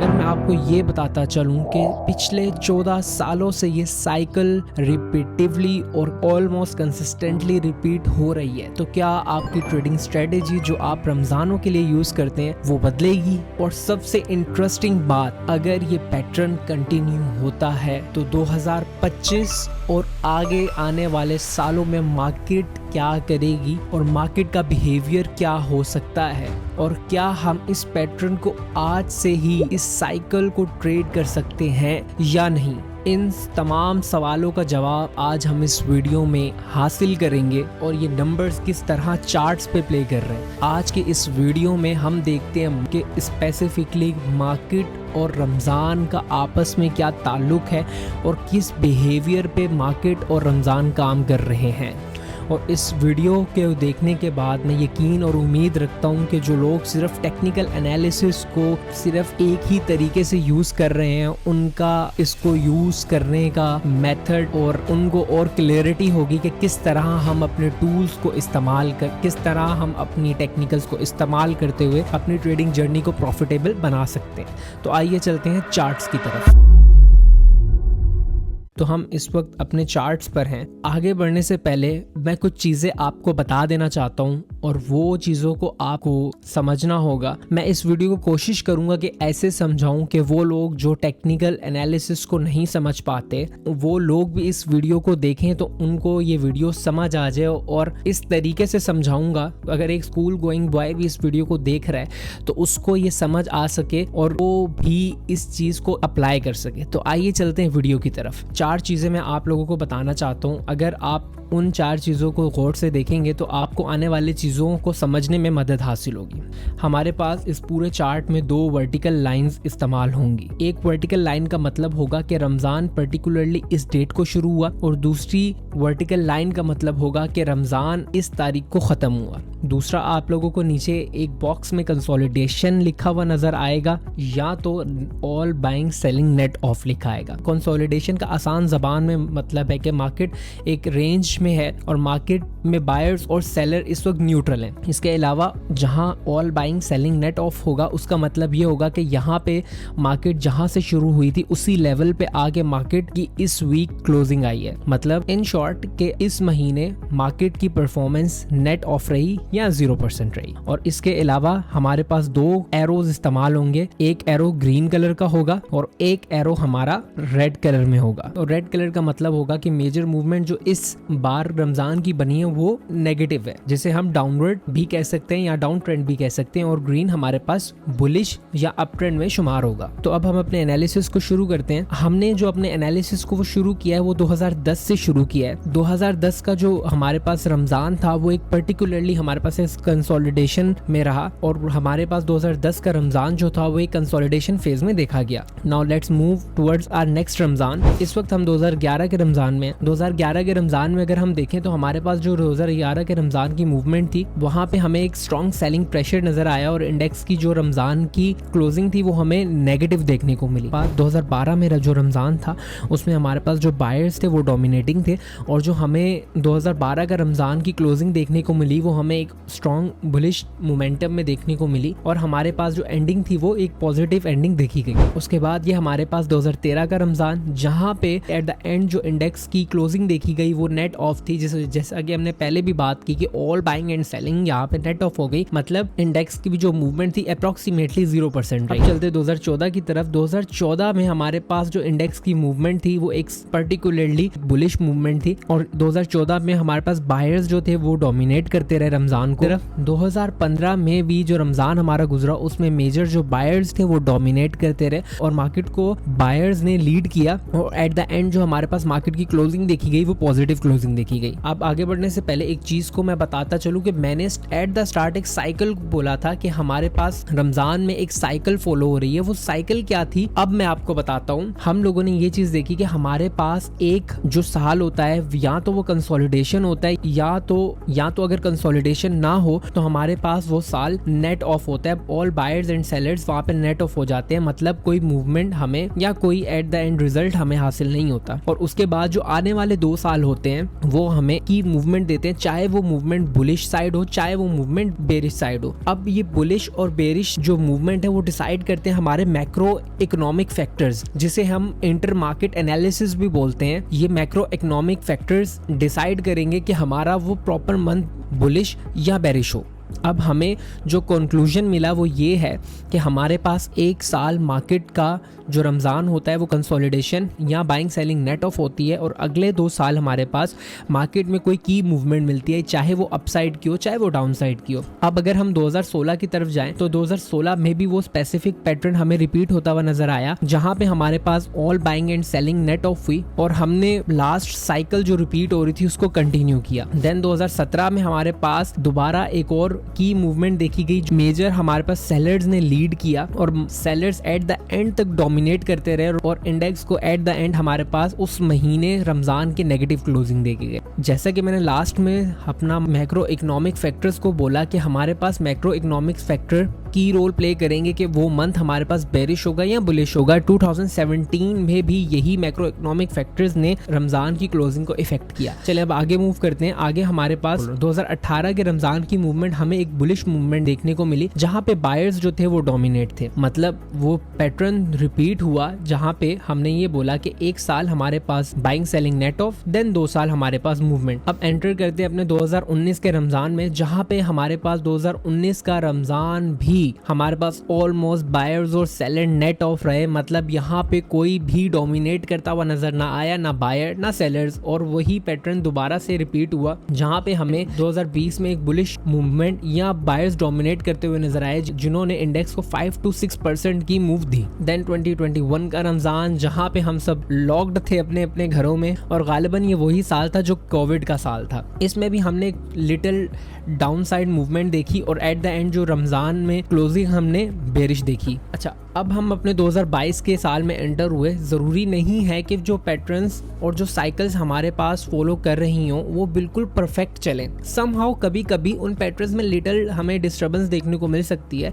अगर मैं आपको ये बताता चलूं कि पिछले 14 सालों से ये साइकिल रिपीटिवली और ऑलमोस्ट कंसिस्टेंटली रिपीट हो रही है, तो क्या आपकी ट्रेडिंग स्ट्रेटेजी जो आप रमजानों के लिए यूज करते हैं वो बदलेगी? और सबसे इंटरेस्टिंग बात, अगर ये पैटर्न कंटिन्यू होता है तो 2025 और आगे आने वाले सालों में मार्केट क्या करेगी और मार्केट का बिहेवियर क्या हो सकता है, और क्या हम इस पैटर्न को आज से ही इस साइकिल को ट्रेड कर सकते हैं या नहीं? इन तमाम सवालों का जवाब आज हम इस वीडियो में हासिल करेंगे और ये नंबर्स किस तरह चार्ट्स पे प्ले कर रहे हैं। आज के इस वीडियो में हम देखते हैं कि स्पेसिफिकली मार्केट और रमज़ान का आपस में क्या ताल्लुक है और किस बिहेवियर पे मार्केट और रमज़ान काम कर रहे हैं। और इस वीडियो के देखने के बाद मैं यकीन और उम्मीद रखता हूँ कि जो लोग सिर्फ टेक्निकल एनालिसिस को सिर्फ एक ही तरीके से यूज़ कर रहे हैं, उनका इसको यूज़ करने का मेथड और उनको और क्लैरिटी होगी कि किस तरह हम अपने टूल्स को इस्तेमाल कर, किस तरह हम अपनी टेक्निकल्स को इस्तेमाल करते हुए अपनी ट्रेडिंग जर्नी को प्रॉफिटेबल बना सकते हैं। तो आइए चलते हैं चार्ट्स की तरफ। तो हम इस वक्त अपने चार्ट्स पर हैं। आगे बढ़ने से पहले मैं कुछ चीज़ें आपको बता देना चाहता हूँ और वो चीज़ों को आपको समझना होगा। मैं इस वीडियो को कोशिश करूँगा कि ऐसे समझाऊँ कि वो लोग जो टेक्निकल एनालिसिस को नहीं समझ पाते, वो लोग भी इस वीडियो को देखें तो उनको ये वीडियो समझ आ जाए। और इस तरीके से समझाऊँगा, अगर एक स्कूल गोइंग बॉय भी इस वीडियो को देख रहा है तो उसको ये समझ आ सके और वो भी इस चीज़ को अप्लाई कर सके। तो आइए चलते हैं वीडियो की तरफ। 4 चीज़ें मैं आप लोगों को बताना चाहता हूँ। अगर आप उन 4 चीज़ों को गौर से देखेंगे तो आपको आने वाली चीज़ों को समझने में मदद हासिल होगी। हमारे पास इस पूरे चार्ट में 2 वर्टिकल लाइंस इस्तेमाल होंगी। एक वर्टिकल लाइन का मतलब होगा कि रमज़ान पर्टिकुलरली इस डेट को शुरू हुआ, और दूसरी वर्टिकल लाइन का मतलब होगा कि रमज़ान इस तारीख को ख़त्म हुआ। दूसरा, आप लोगों को नीचे एक बॉक्स में कंसोलिडेशन लिखा हुआ नज़र आएगा, या तो all buying selling net of लिखा आएगा। कंसोलिडेशन का आसान ज़बान में मतलब है कि मार्केट एक रेंज में है और मार्केट में बायर्स और सेलर इस वक्त न्यूट्रल हैं। इसके अलावा जहां all buying selling net of होगा उसका मतलब ये होगा कि यहाँ पे मार्केट जहां से शुरू हुई थी उसी लेवल पे आगे मार्केट की इस वीक क्लोजिंग आई है। मतलब इन शॉर्ट के इस महीने मार्केट की परफॉर्मेंस नेट ऑफ रही या 0% रही। और इसके अलावा हमारे पास 2 एरोज इस्तेमाल होंगे। एक एरो ग्रीन कलर का होगा और एक एरो हमारा रेड कलर में होगा। और रेड कलर का मतलब होगा कि मेजर मूवमेंट जो इस बार रमजान की बनी है वो नेगेटिव है, जिसे हम डाउनवर्ड भी कह सकते हैं या डाउन ट्रेंड भी कह सकते हैं। और ग्रीन हमारे पास बुलिश या अप ट्रेंड में शुमार होगा। तो अब हम अपने एनालिसिस को शुरू करते हैं। हमने जो अपने एनालिसिस को वो शुरू किया है वो 2010 से शुरू किया है। 2010 का जो हमारे पास रमजान था वो एक पर्टिकुलरली हमारे पास कंसोलिडेशन में रहा, और हमारे पास 2010 का रमजान जो था वो एक कंसोलिडेशन फेज में देखा गया। Now let's move towards our next Ramzan. इस वक्त हम 2011 के रमजान में 2011 के रमजान में अगर हम देखें तो हमारे पास जो 2011 के रमजान की मूवमेंट थी वहां पे हमें एक स्ट्रॉन्ग सेलिंग प्रेशर नजर आया, और इंडेक्स की जो रमजान की क्लोजिंग थी वो हमें नेगेटिव देखने को मिली। 2012 में जो रमजान था उसमें हमारे पास जो बायर्स थे वो डोमिनेटिंग थे, और जो हमें 2012 का रमजान की क्लोजिंग देखने को मिली वो हमें एक स्ट्रॉन्ग बुलिश मोमेंटम में देखने को मिली, और हमारे पास जो एंडिंग थी वो एक पॉजिटिव एंडिंग देखी गई। उसके बाद ये हमारे पास 2013 का रमजान, जहां पे एट द एंड जो इंडेक्स की क्लोजिंग देखी गई वो नेट ऑफ थी। जैसा कि हमने पहले भी बात की कि ऑल बाइंग एंड सेलिंग यहाँ पे नेट ऑफ हो गई, मतलब इंडेक्स की भी जो मूवमेंट थी अप्रोक्सीमेटली 0% रही। चलते 2014 की तरफ। 2014 में हमारे पास जो इंडेक्स की मूवमेंट थी वो एक पर्टिकुलरली बुलिश मूवमेंट थी, और 2014 में हमारे पास बायर्स जो थे वो डोमिनेट करते रहे रमजान को। 2015 में भी जो रमजान हमारा गुजरा उसमें मेजर जो बायर्स थे वो डोमिनेट करते रहे और मार्केट को बायर्स ने लीड किया, और एट द एंड जो हमारे पास मार्केट की क्लोजिंग देखी गई वो पॉजिटिव क्लोजिंग देखी गई। अब आगे बढ़ने से पहले एक चीज को मैं बताता चलूं कि मैंने एट द स्टार्ट एक साइकिल बोला था कि हमारे पास रमजान में एक साइकिल फॉलो हो रही है। वो साइकिल क्या थी अब मैं आपको बताता हूं। हम लोगों ने ये चीज देखी कि हमारे पास एक जो साल होता है या तो वो कंसोलिडेशन होता है या तो अगर कंसोलिडेशन ना हो तो हमारे पास वो साल नेट ऑफ होता है। ऑल बायर्स एंड सेलर्स वहां पे नेट ऑफ हो जाते हैं, मतलब कोई मूवमेंट हमें या कोई एट द एंड रिजल्ट हमें हासिल नहीं नहीं होता। और उसके बाद जो आने वाले 2 साल होते हैं वो हमें की मूवमेंट देते हैं, चाहे वो मूवमेंट बुलिश साइड हो चाहे वो मूवमेंट बेरिश साइड हो। अब ये बुलिश और बेरिश जो मूवमेंट है वो डिसाइड करते हैं हमारे मैक्रो इकोनॉमिक फैक्टर्स, जिसे हम इंटर मार्केट एनालिसिस भी बोलते हैं। ये मैक्रो इकोनॉमिक फैक्टर्स डिसाइड करेंगे कि हमारा वो प्रॉपर मंथ बुलिश या बेरिश हो। अब हमें जो कंक्लूजन मिला वो ये है कि हमारे पास एक साल मार्केट का जो रमज़ान होता है वो कंसोलिडेशन या बाइंग सेलिंग नेट ऑफ होती है, और अगले 2 साल हमारे पास मार्केट में कोई की मूवमेंट मिलती है, चाहे वो अपसाइड की हो चाहे वो डाउन साइड की हो। अब अगर हम 2016 की तरफ जाएं तो 2016 में भी वो स्पेसिफिक पैटर्न हमें रिपीट होता हुआ नजर आया, जहां पे हमारे पास all buying and selling net off हुई और हमने लास्ट साइकिल जो रिपीट हो रही थी उसको कंटिन्यू किया। देन 2017 में हमारे पास दोबारा एक और की मूवमेंट देखी गई, मेजर हमारे पास सेलर्स ने लीड किया और सेलर्स एट द एंड तक डोमिनेट करते रहे और इंडेक्स को एट द एंड हमारे पास उस महीने रमजान की नेगेटिव क्लोजिंग देखी गई। जैसा कि मैंने लास्ट में अपना मैक्रो इकोनॉमिक फैक्टर्स को बोला कि हमारे पास मैक्रो इकोनॉमिक फैक्टर की रोल प्ले करेंगे कि वो मंथ हमारे पास बेरिश होगा या बुलिश होगा। 2017 में भी यही मैक्रो इकोनॉमिक फैक्टर्स ने रमजान की क्लोजिंग को इफेक्ट किया। चलिए अब आगे मूव करते हैं। आगे हमारे पास 2018 के रमजान की मूवमेंट हमें एक बुलिश मूवमेंट देखने को मिली, जहां पे बायर्स जो थे वो डोमिनेट थे। मतलब वो पैटर्न रिपीट हुआ जहां पे हमने ये बोला कि एक साल हमारे पास buying selling net off, then 2 साल हमारे पास मूवमेंट। अब एंटर करते हैं अपने 2019 के रमजान में, जहां पे हमारे पास 2019 का रमजान भी हमारे पास ऑलमोस्ट बायर्स और सेलर नेट ऑफ रहे। मतलब यहाँ पे कोई भी डोमिनेट करता हुआ नजर ना आया, ना बायर ना सेलर्स, और वही पैटर्न दोबारा से रिपीट हुआ जहाँ पे हमें 2020 में एक बुलिश मूवमेंट या बायर्स डोमिनेट करते हुए नजर आए, जिन्होंने इंडेक्स को 5 to 6% की मूव दी। देन 2021 का रमजान, जहाँ पे हम सब लॉक्ड थे अपने अपने घरों में, और गालिबन ये वही साल था जो कोविड का साल था। इसमें भी हमने एक लिटिल डाउन साइड मूवमेंट देखी और एट द एंड जो रमजान में क्लोजिंग हमने बेरिश देखी। अच्छा, अब हम अपने 2022 के साल में एंटर हुए। ज़रूरी नहीं है कि जो पैटर्न्स और जो साइकिल्स हमारे पास फॉलो कर रही हों वो बिल्कुल परफेक्ट चलें। समहाउ कभी कभी उन पैटर्न्स में लिटिल हमें डिस्टर्बेंस देखने को मिल सकती है,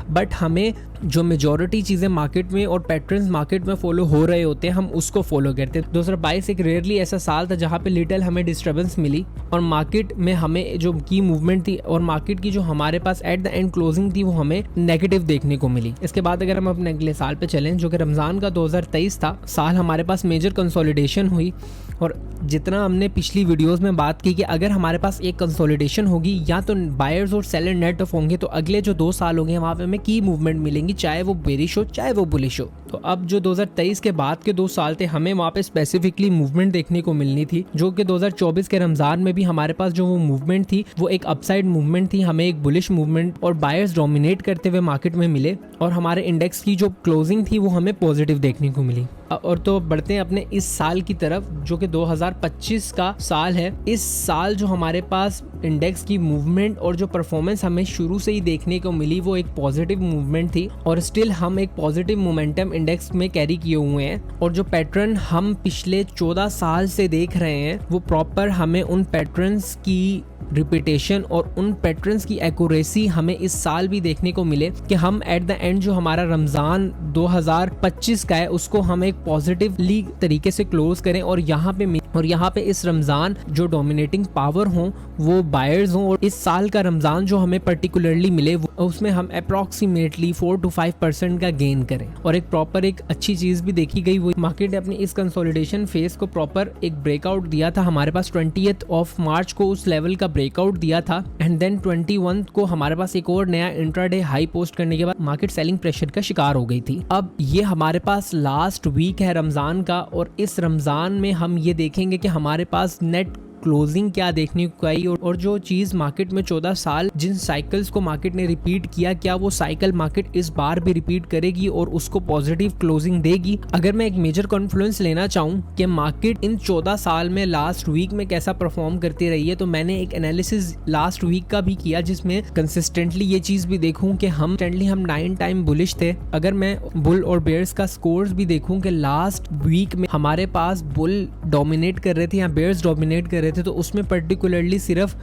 बट हमें जो मेजॉरिटी चीज़ें मार्केट में और पैटर्न्स मार्केट में फॉलो हो रहे होते हैं हम उसको फॉलो करते हैं। 2022 एक रेयरली ऐसा साल था जहाँ पे लिटिल हमें डिस्टर्बेंस मिली और मार्केट में हमें जो की मूवमेंट थी और मार्केट की जो हमारे पास एट द एंड क्लोजिंग थी वो हमें नेगेटिव देखने को मिली। इसके बाद अगर हम अपने अगले साल पे चलें, जो कि रमजान का 2023 था साल, हमारे पास मेजर कंसोलिडेशन हुई। और जितना हमने पिछली वीडियोस में बात की कि अगर हमारे पास एक कंसोलिडेशन होगी या तो बायर्स और सेलर नेट ऑफ होंगे, तो अगले जो 2 साल होंगे वहाँ पे हमें की मूवमेंट मिलेंगी, चाहे वो बेरिश हो चाहे वो बुलिश हो। तो अब जो 2023 के बाद के 2 साल थे हमें वहाँ पे स्पेसिफिकली मूवमेंट देखने को मिलनी थी, जो कि 2024 के रमजान में भी हमारे पास जो वो मूवमेंट थी वो एक अपसाइड मूवमेंट थी। हमें एक बुलिश मूवमेंट और बायर्स डोमिनेट करते हुए मार्केट में मिले और हमारे इंडेक्स की जो क्लोजिंग थी वो हमें पॉजिटिव देखने को मिली। और तो बढ़ते हैं अपने इस साल की तरफ, जो कि 2025 का साल है। इस साल जो हमारे पास इंडेक्स की मूवमेंट और जो परफॉर्मेंस हमें शुरू से ही देखने को मिली वो एक पॉजिटिव मूवमेंट थी और स्टिल हम एक पॉजिटिव मोमेंटम इंडेक्स में कैरी किए हुए हैं। और जो पैटर्न हम पिछले 14 साल से देख रहे हैं वो प्रॉपर हमें उन पैटर्न्स की रिपीटेशन और उन पैटर्न्स की एक्यूरेसी हमें इस साल भी देखने को मिले कि हम एट द एंड जो हमारा रमजान 2025 का है उसको हम एक पॉजिटिवली तरीके से क्लोज करें और यहाँ पे इस रमजान जो डोमिनेटिंग पावर हो वो बायर्स हो। और इस साल का रमजान जो हमें पर्टिकुलरली मिले उसमें हम अप्रॉक्सीमेटली 4 to 5% का गेन करें। और एक प्रॉपर एक अच्छी चीज भी देखी गई, वो मार्केट ने अपनी इस कंसोलिडेशन फेज को प्रॉपर एक ब्रेकआउट दिया था। हमारे पास 20th ऑफ मार्च को उस लेवल का ब्रेकआउट दिया था एंड देन 21 को हमारे पास एक और नया इंट्राडे हाई पोस्ट करने के बाद मार्केट सेलिंग प्रेशर का शिकार हो गई थी। अब ये हमारे पास लास्ट वीक है रमजान का और इस रमजान में हम ये देखेंगे कि हमारे पास नेट क्लोजिंग क्या देखने को आई और जो चीज मार्केट में 14 साल जिन साइकिल्स को मार्केट ने रिपीट किया, क्या वो साइकिल मार्केट इस बार भी रिपीट करेगी और उसको पॉजिटिव क्लोजिंग देगी। अगर मैं एक मेजर कॉन्फ्लुएंस लेना चाहूँ कि मार्केट इन 14 साल में लास्ट वीक में कैसा परफॉर्म करती रही है, तो मैंने एक एनालिसिस लास्ट वीक का भी किया जिसमें कंसिस्टेंटली ये चीज भी देखूं कि हम 9 टाइम बुलिश थे। अगर मैं बुल और बेयर्स का स्कोर्स भी देखूं कि लास्ट वीक में हमारे पास बुल डोमिनेट कर रहे थे या बेयर्स डोमिनेट कर रहे थे, तो उसमें पर्टिकुलरली सिर्फ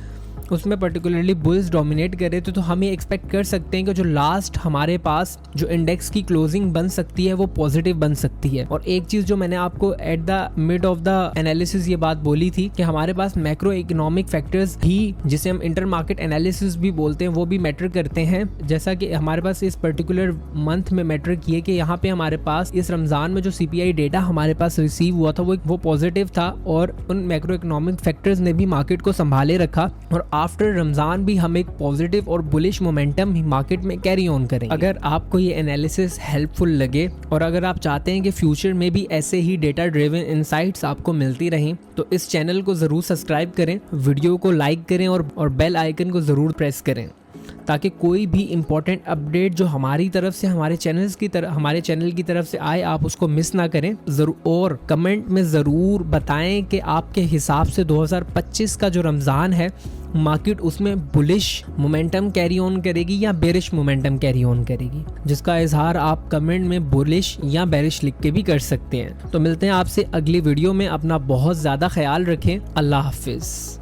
उसमें पर्टिकुलरली बुल्स डोमिनेट कर रहे थे, तो हम ये एक्सपेक्ट कर सकते हैं कि जो लास्ट हमारे पास जो इंडेक्स की क्लोजिंग बन सकती है वो पॉजिटिव बन सकती है। और एक चीज जो मैंने आपको at the mid of the analysis ये बात बोली थी कि हमारे पास मैक्रो इकोनॉमिक फैक्टर्स भी, जिसे हम इंटर मार्केट एनालिसिस भी बोलते हैं, वो भी मैटर करते हैं। जैसा कि हमारे पास इस पर्टिकुलर मंथ में मैटर किए कि यहाँ पे हमारे पास इस रमजान में जो CPI डेटा हमारे पास रिसीव हुआ था वो पॉजिटिव था और उन मैक्रो इकोनॉमिक फैक्टर्स ने भी मार्केट को संभाले रखा और आफ्टर रमजान भी हम एक पॉजिटिव और बुलिश मोमेंटम मार्केट में कैरी ऑन करें। अगर आपको ये एनालिसिस हेल्पफुल लगे और अगर आप चाहते हैं कि फ्यूचर में भी ऐसे ही डेटा ड्रिवन इनसाइट्स आपको मिलती रहें तो इस चैनल को ज़रूर सब्सक्राइब करें, वीडियो को लाइक करें और बेल आइकन को ज़रूर प्रेस करें ताकि कोई भी इम्पोर्टेंट अपडेट जो हमारी तरफ से हमारे चैनल की तरफ से आए आप उसको मिस ना करें ज़रूर। और कमेंट में ज़रूर बताएं कि आपके हिसाब से 2025 का जो रमज़ान है मार्केट उसमें बुलिश मोमेंटम कैरी ऑन करेगी या बेरिश मोमेंटम कैरी ऑन करेगी, जिसका इजहार आप कमेंट में बुलिश या बेरिश लिख के भी कर सकते हैं। तो मिलते हैं आपसे अगली वीडियो में। अपना बहुत ज़्यादा ख्याल रखें। अल्लाह हाफिज़।